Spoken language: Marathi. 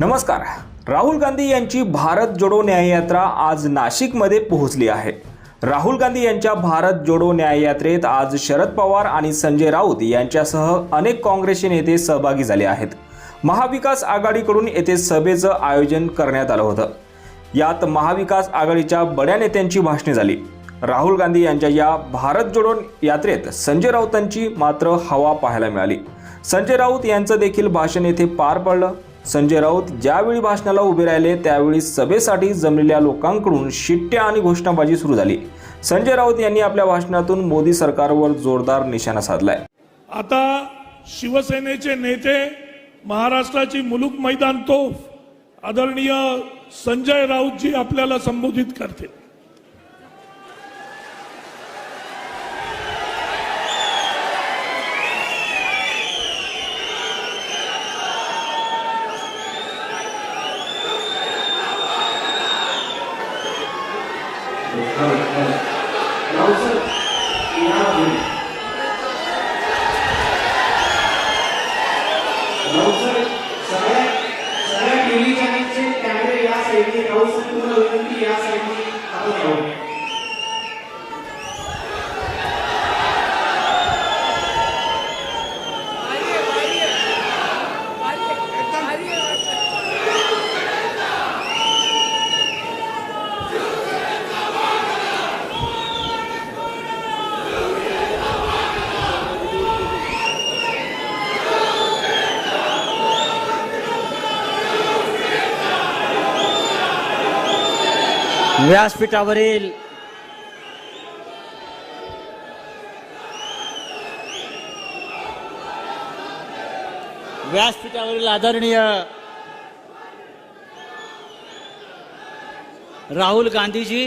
नमस्कार. राहुल गांधी यांची भारत जोडो न्याययात्रा आज नाशिकमध्ये पोहोचली आहे. राहुल गांधी यांच्या भारत जोडो न्याययात्रेत आज शरद पवार आणि संजय राऊत यांच्यासह अनेक काँग्रेसचे नेते सहभागी झाले आहेत. महाविकास आघाडीकडून येथे सभेचं आयोजन करण्यात आलं होतं. यात महाविकास आघाडीच्या बड्या नेत्यांची भाषणे झाली. राहुल गांधी यांच्या या भारत जोडो यात्रेत संजय राऊतांची मात्र हवा पाहायला मिळाली. संजय राऊत यांचं देखील भाषण येथे पार पडलं. संजय राऊत ज्यावेळी भाषणाला उभे राहिले त्यावेळी सभेसाठी जमलेल्या लोकांकडून शिट्ट्या आणि घोषणाबाजी सुरू झाली. संजय राऊत यांनी आपल्या भाषणातून मोदी सरकारवर जोरदार निशाणा साधलाय. आता शिवसेनेचे नेते, महाराष्ट्राची मुलूक मैदान तोफ आदरणीय संजय राऊतजी आपल्याला संबोधित करतील. सगळ्या टीव्ही चॅनलचे कॅमेरे या साईडने राहू शकतो. विनंती या साईडने आपण राहू. व्यासपीठावरील आदरणीय राहुल गांधीजी